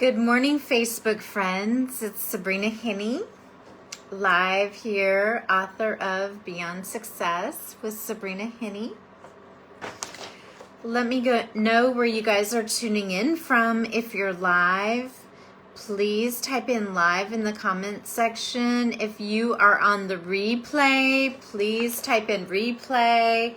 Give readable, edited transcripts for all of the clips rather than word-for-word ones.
Good morning, Facebook friends. It's Sabrina Henney, live here, author of Beyond Success with Sabrina Henney. Let me know where you guys are tuning in from. If you're live, please type in live in the comment section. If you are on the replay, please type in replay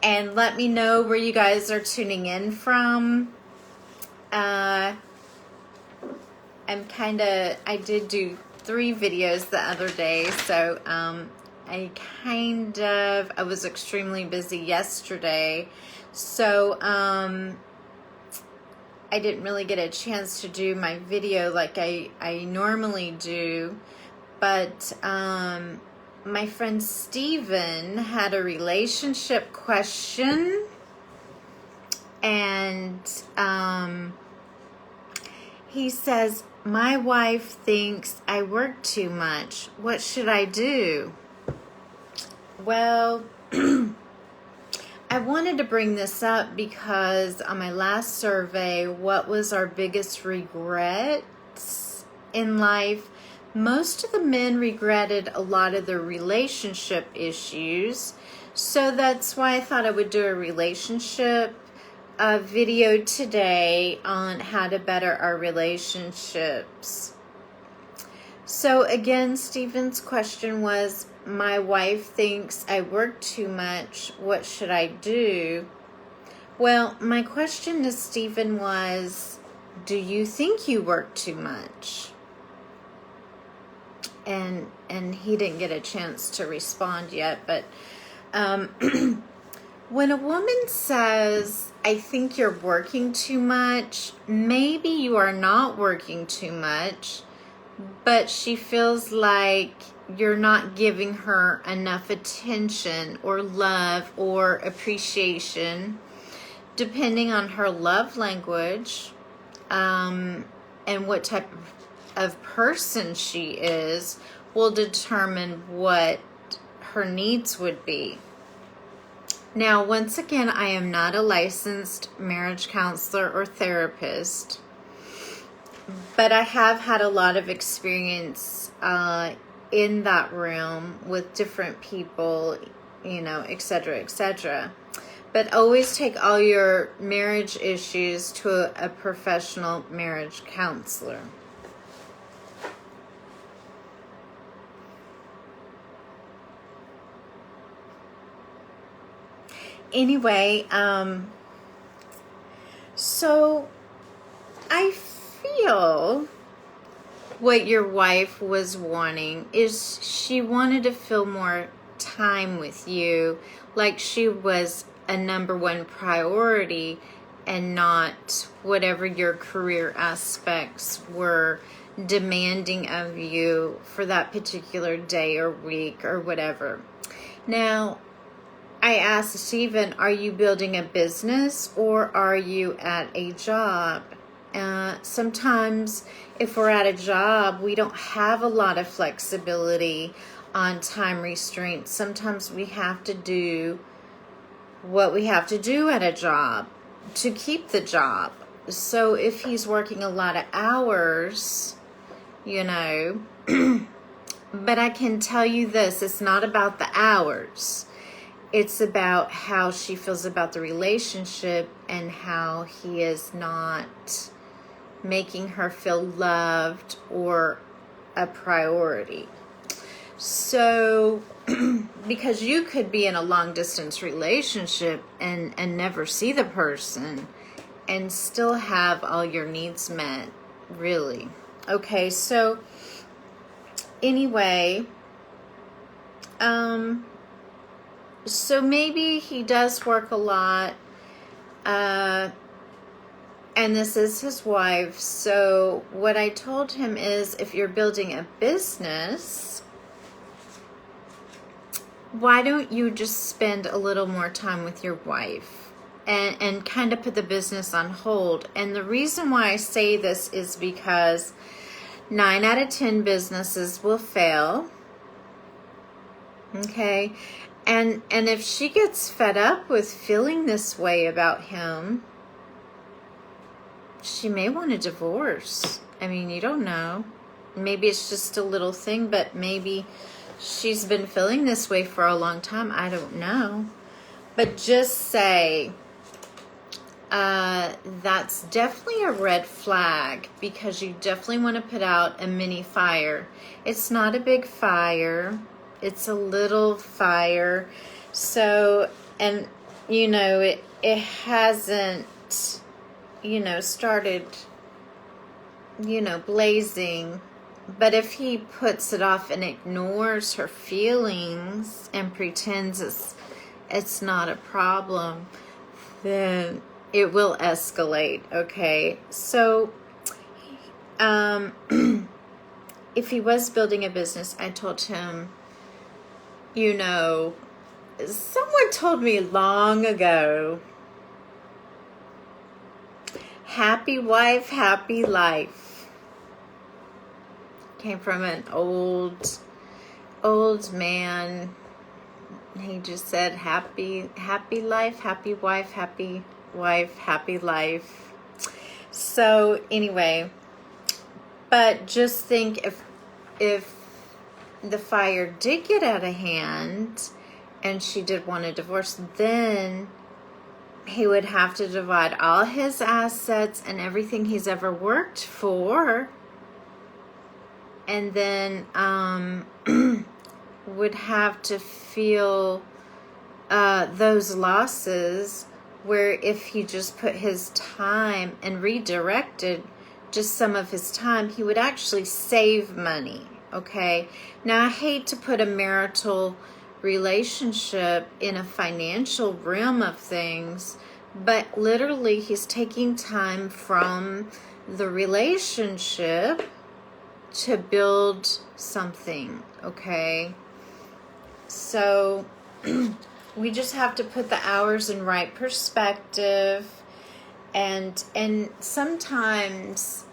and let me know where you guys are tuning in from. I did do 3 videos the other day, so I was extremely busy yesterday, so I didn't really get a chance to do my video like I normally do, but my friend Steven had a relationship question, and he says, my wife thinks I work too much. What should I do? Well, I wanted to bring this up because on my last survey, what was our biggest regrets in life? Most of the men regretted a lot of their relationship issues. So that's why I thought I would do a relationship video today on how to better our relationships. So again, Stephen's question was, my wife thinks I work too much. What should I do? Well, my question to Stephen was, do you think you work too much? And he didn't get a chance to respond yet, but when a woman says, I think you're working too much, maybe you are not working too much, but she feels like you're not giving her enough attention or love or appreciation, depending on her love language, and what type of person she is will determine what her needs would be. Now, once again, I am not a licensed marriage counselor or therapist, but I have had a lot of experience in that realm with different people, et cetera, et cetera. But always take all your marriage issues to a professional marriage counselor. Anyway, so I feel what your wife was wanting is she wanted to feel more time with you, like she was a number one priority and not whatever your career aspects were demanding of you for that particular day or week or whatever. Now, I asked Stephen, are you building a business or are you at a job? Sometimes if we're at a job, we don't have a lot of flexibility on time restraints. Sometimes we have to do what we have to do at a job to keep the job. So if he's working a lot of hours, but I can tell you this, it's not about the hours. It's about how she feels about the relationship and how he is not making her feel loved or a priority. So, because you could be in a long distance relationship and never see the person and still have all your needs met, really. Okay, so anyway, so maybe he does work a lot, and this is his wife. So what I told him is, if you're building a business, why don't you just spend a little more time with your wife and kind of put the business on hold? And the reason why I say this is because 9 out of 10 businesses will fail. Okay. And if she gets fed up with feeling this way about him, she may want a divorce. I mean, you don't know. Maybe it's just a little thing, but maybe she's been feeling this way for a long time. I don't know. But just say, that's definitely a red flag, because you definitely want to put out a mini fire. It's not a big fire. It's a little fire. So, and, you know, it hasn't, you know, started, you know, blazing. But if he puts it off and ignores her feelings and pretends it's not a problem, then it will escalate, okay? So, if he was building a business, I told him, you know, someone told me long ago, happy wife, happy life. Came from an old man. He just said, happy life, happy wife, happy life. So anyway, but just think, if the fire did get out of hand and she did want a divorce, then he would have to divide all his assets and everything he's ever worked for, and then would have to feel those losses, where if he just put his time and redirected just some of his time, he would actually save money, okay? Now, I hate to put a marital relationship in a financial realm of things, but literally he's taking time from the relationship to build something, okay? So we just have to put the hours in right perspective, and sometimes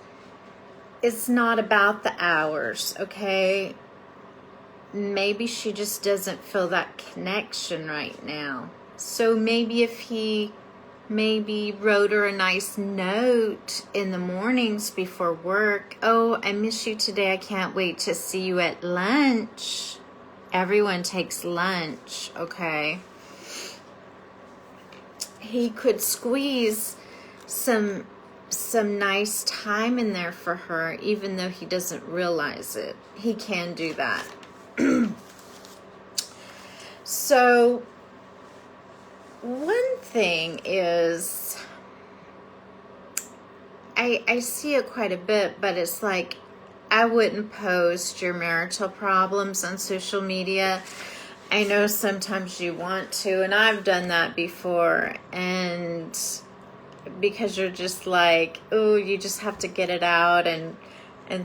it's not about the hours, okay? Maybe she just doesn't feel that connection right now. So maybe if he wrote her a nice note in the mornings before work, oh, I miss you today, I can't wait to see you at lunch. Everyone takes lunch, okay? He could squeeze some nice time in there for her, even though he doesn't realize it. He can do that. So, one thing is, I see it quite a bit, but it's like, I wouldn't post your marital problems on social media. I know sometimes you want to, and I've done that before, and because you're just like, oh, you just have to get it out and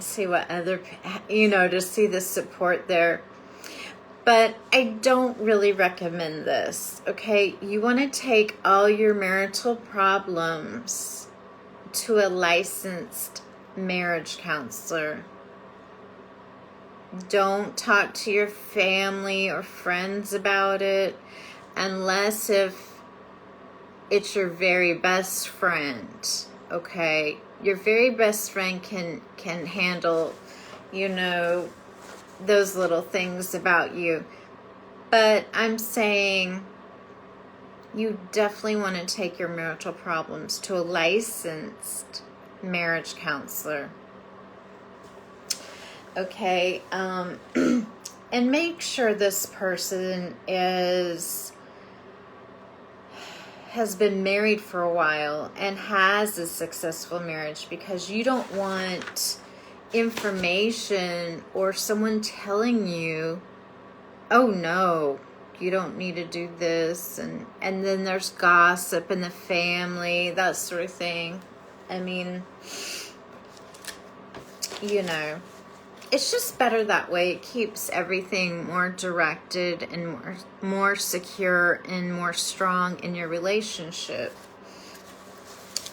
see what other, you know, to see the support there. But I don't really recommend this, okay? You want to take all your marital problems to a licensed marriage counselor. Don't talk to your family or friends about it, unless if it's your very best friend, okay? Your very best friend can handle, you know, those little things about you. But I'm saying you definitely want to take your marital problems to a licensed marriage counselor. Okay, and make sure this person has been married for a while and has a successful marriage, because you don't want information or someone telling you, oh no, you don't need to do this, and then there's gossip in the family, that sort of thing. I mean, you know, it's just better that way. It keeps everything more directed and more secure and more strong in your relationship.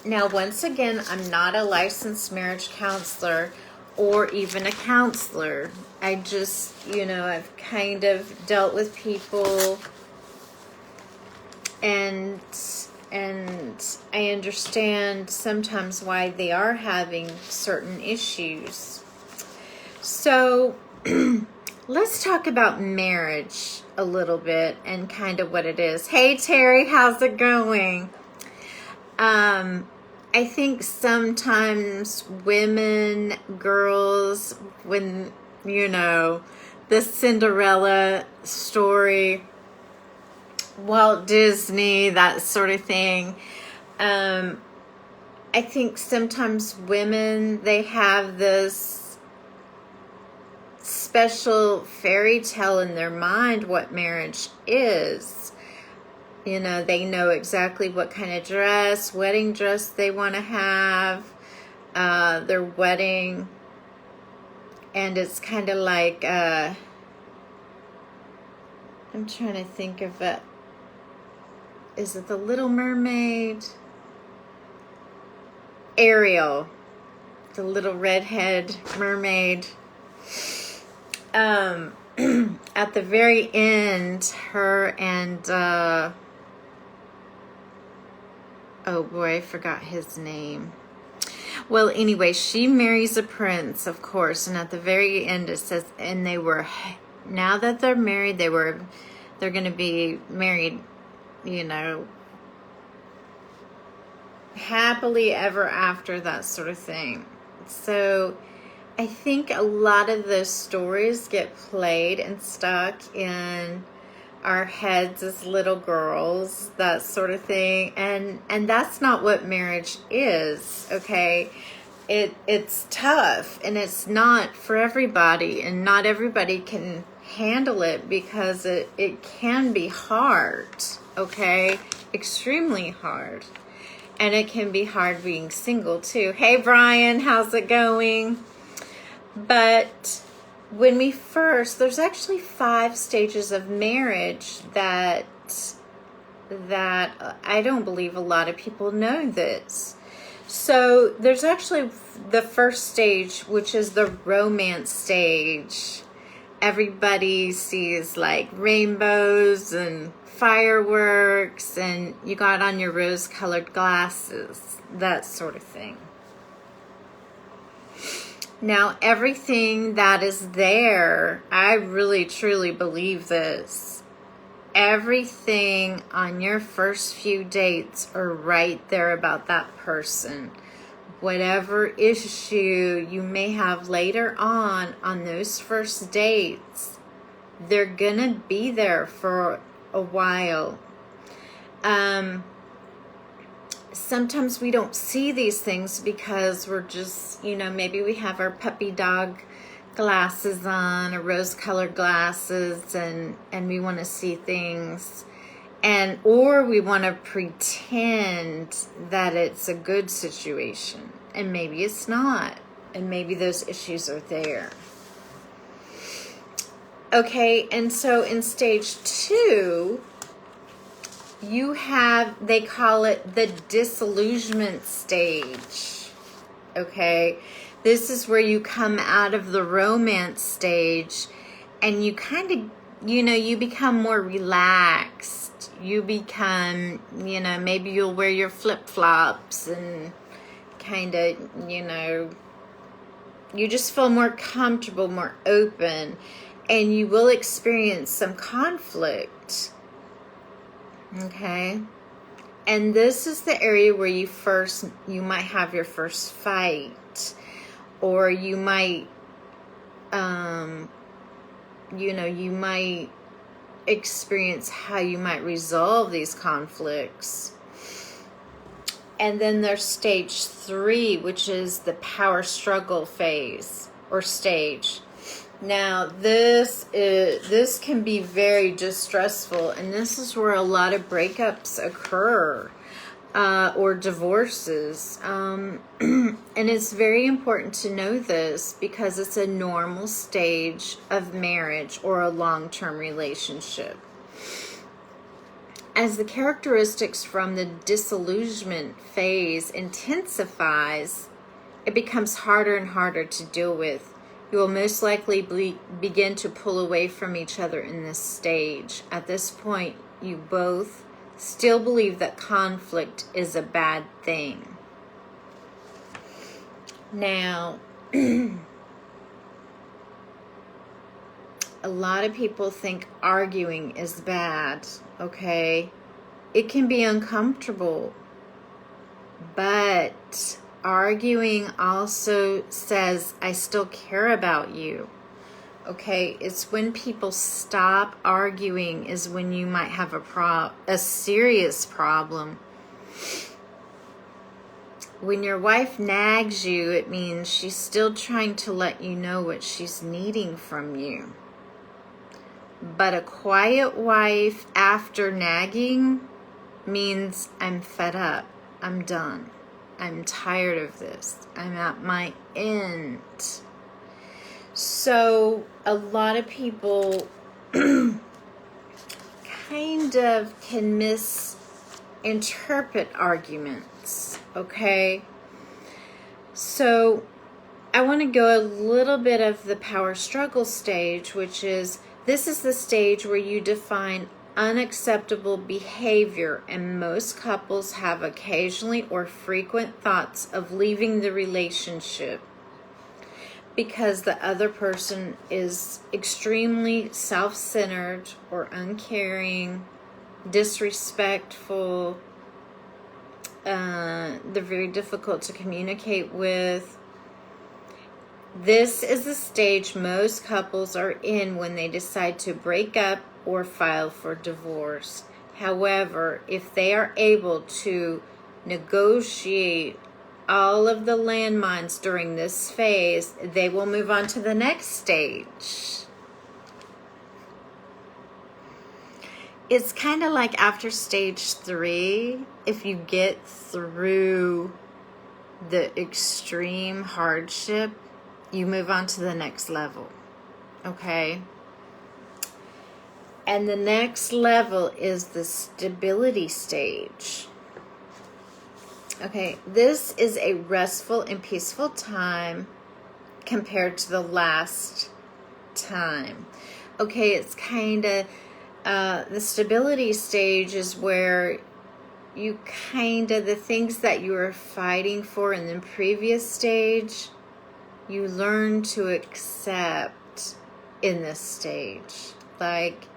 Now, once again, I'm not a licensed marriage counselor or even a counselor. I just, you know, I've kind of dealt with people and and I understand sometimes why they are having certain issues. So let's talk about marriage a little bit and kind of what it is. Hey Terry, how's it going? I think sometimes women, girls, when, you know, the Cinderella story, Walt Disney, that sort of thing. I think sometimes women, they have this special fairy tale in their mind what marriage is. You know, they know exactly what kind of dress, wedding dress they want to have, their wedding. And it's kind of like, I'm trying to think of it. Is it The Little Mermaid? Ariel, the little redhead mermaid. At the very end, her and, oh boy, I forgot his name. Well, anyway, she marries a prince, of course, and at the very end it says, and they were, now that they're married, they're going to be married, you know, happily ever after, that sort of thing. So I think a lot of those stories get played and stuck in our heads as little girls, that sort of thing, and that's not what marriage is. Okay, it's tough, and it's not for everybody, and not everybody can handle it, because it can be hard. Okay, extremely hard. And it can be hard being single too. Hey Brian, how's it going? But when we first, there's actually 5 stages of marriage that I don't believe a lot of people know this. So there's actually the first stage, which is the romance stage. Everybody sees like rainbows and fireworks, and you got on your rose-colored glasses, that sort of thing. Now, everything that is there, I really truly believe this. Everything on your first few dates are right there about that person. Whatever issue you may have later on those first dates, they're gonna be there for a while. Sometimes we don't see these things because we're just, you know, maybe we have our puppy dog glasses on, or rose-colored glasses, and we want to see things, or we want to pretend that it's a good situation, and maybe it's not, and maybe those issues are there. Okay, and so in stage 2, you have, they call it the disillusionment stage. Okay, this is where you come out of the romance stage, and you kind of, you know, you become more relaxed. You become, you know, maybe you'll wear your flip-flops and kind of, you know, you just feel more comfortable, more open, and you will experience some conflict. Okay, and this is the area where you might have your first fight, or you might, you know, you might experience how you might resolve these conflicts. And then there's stage 3, which is the power struggle phase or stage. Now, this can be very distressful, and this is where a lot of breakups occur, or divorces. And it's very important to know this, because it's a normal stage of marriage or a long-term relationship. As the characteristics from the disillusionment phase intensifies, it becomes harder and harder to deal with. You will most likely begin to pull away from each other in this stage. At this point, you both still believe that conflict is a bad thing. Now, a lot of people think arguing is bad, okay? It can be uncomfortable, but arguing also says, I still care about you. Okay, it's when people stop arguing is when you might have a serious problem. When your wife nags you, it means she's still trying to let you know what she's needing from you. But a quiet wife after nagging means I'm fed up. I'm done. I'm tired of this. I'm at my end. So a lot of people kind of can misinterpret arguments, okay? So I want to go a little bit of the power struggle stage, which is, this is the stage where you define unacceptable behavior, and most couples have occasionally or frequent thoughts of leaving the relationship because the other person is extremely self-centered or uncaring, disrespectful, they're very difficult to communicate with. This is the stage most couples are in when they decide to break up or file for divorce. However, if they are able to negotiate all of the landmines during this phase, they will move on to the next stage. It's kind of like after stage 3, if you get through the extreme hardship, you move on to the next level, okay? And the next level is the stability stage. Okay, this is a restful and peaceful time compared to the last time. Okay, it's kind of, the stability stage is where you kind of, the things that you were fighting for in the previous stage, you learn to accept in this stage. Like,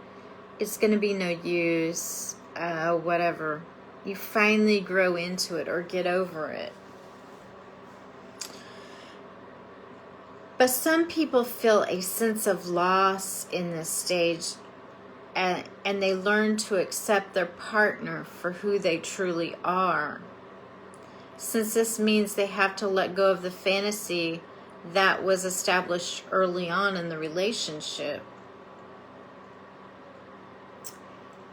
it's going to be no use, whatever. You finally grow into it or get over it. But some people feel a sense of loss in this stage, and they learn to accept their partner for who they truly are. Since this means they have to let go of the fantasy that was established early on in the relationship.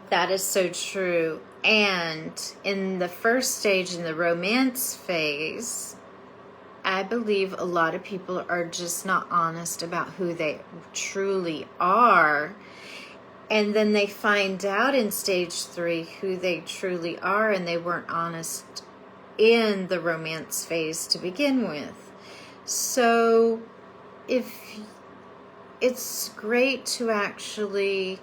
That is so true. And in the first stage, in the romance phase, I believe a lot of people are just not honest about who they truly are. And then they find out in stage 3 who they truly are, and they weren't honest in the romance phase to begin with. So if it's great to actually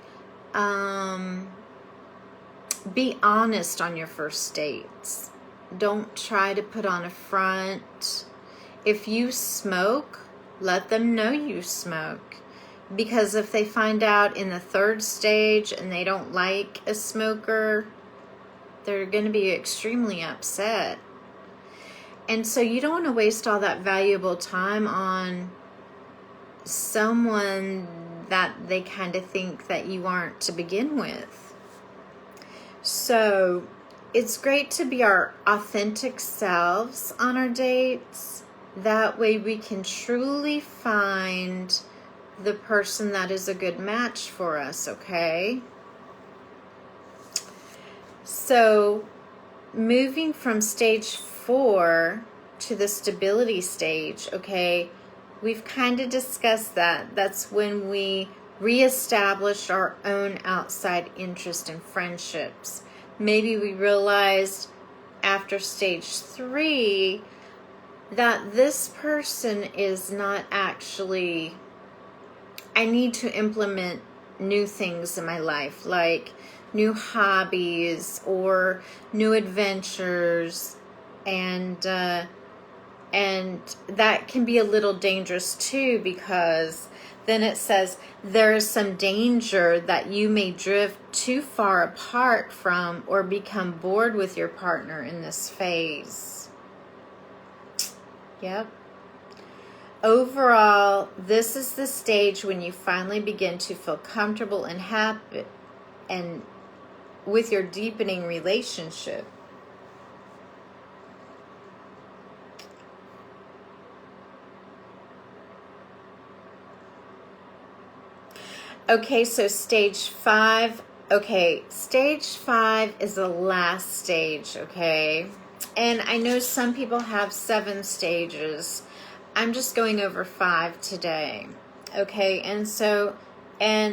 be honest on your first dates. Don't try to put on a front. If you smoke, let them know you smoke. Because if they find out in the 3rd stage and they don't like a smoker, they're going to be extremely upset. And so you don't want to waste all that valuable time on someone that they kind of think that you aren't to begin with. So it's great to be our authentic selves on our dates. That way we can truly find the person that is a good match for us, okay? So moving from stage 4 to the stability stage, okay, we've kind of discussed that. That's when we reestablish our own outside interest in friendships. Maybe we realized after stage 3 that this person is not actually, I need to implement new things in my life. Like new hobbies or new adventures, and that can be a little dangerous too, because then it says there is some danger that you may drift too far apart from or become bored with your partner in this phase. Yep. Overall, this is the stage when you finally begin to feel comfortable and happy and with your deepening relationship. Okay, so stage 5. Okay, stage 5 is the last stage, okay? And I know some people have 7 stages. I'm just going over 5 today, okay? And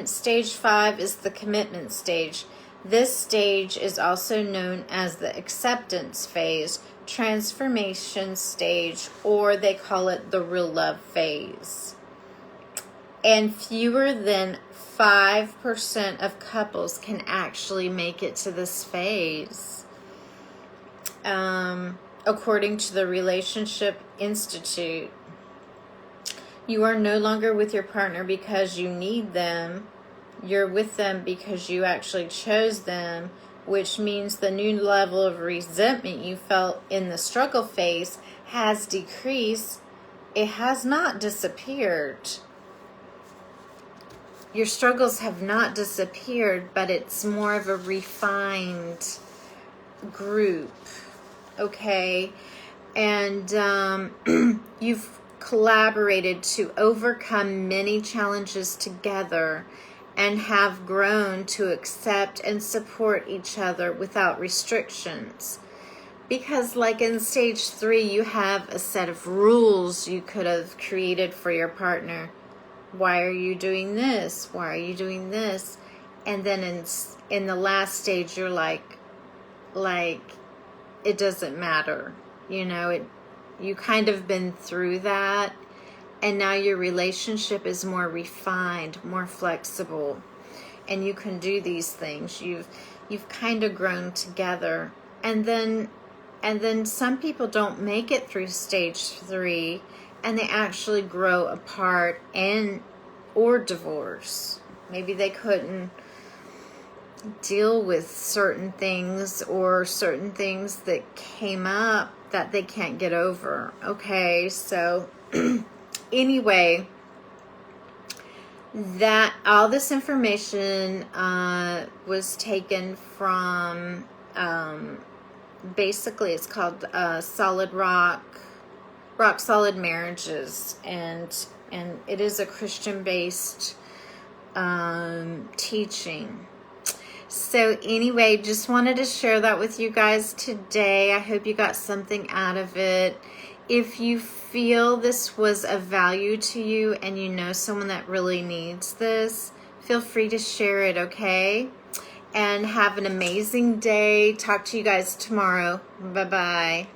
stage 5 is the commitment stage. This stage is also known as the acceptance phase, transformation stage, or they call it the real love phase. And fewer than 5% of couples can actually make it to this phase. According to the Relationship Institute, you are no longer with your partner because you need them. You're with them because you actually chose them, which means the new level of resentment you felt in the struggle phase has decreased. It has not disappeared. Your struggles have not disappeared, but it's more of a refined group, okay? And you've collaborated to overcome many challenges together and have grown to accept and support each other without restrictions. Because like in stage 3, you have a set of rules you could have created for your partner. Why are you doing this? Why are you doing this? And then in the last stage, you're like it doesn't matter. You know, you kind of been through that, and now your relationship is more refined, more flexible, and you can do these things. You've kind of grown together. And then some people don't make it through stage 3, and they actually grow apart or divorce. Maybe they couldn't deal with certain things, or certain things that came up that they can't get over. Okay, so anyway, that all this information was taken from basically it's called Solid Rock Solid Marriages, and it is a Christian-based teaching. So anyway, just wanted to share that with you guys today. I hope you got something out of it. If you feel this was of value to you and you know someone that really needs this, feel free to share it, okay? And have an amazing day. Talk to you guys tomorrow. Bye-bye.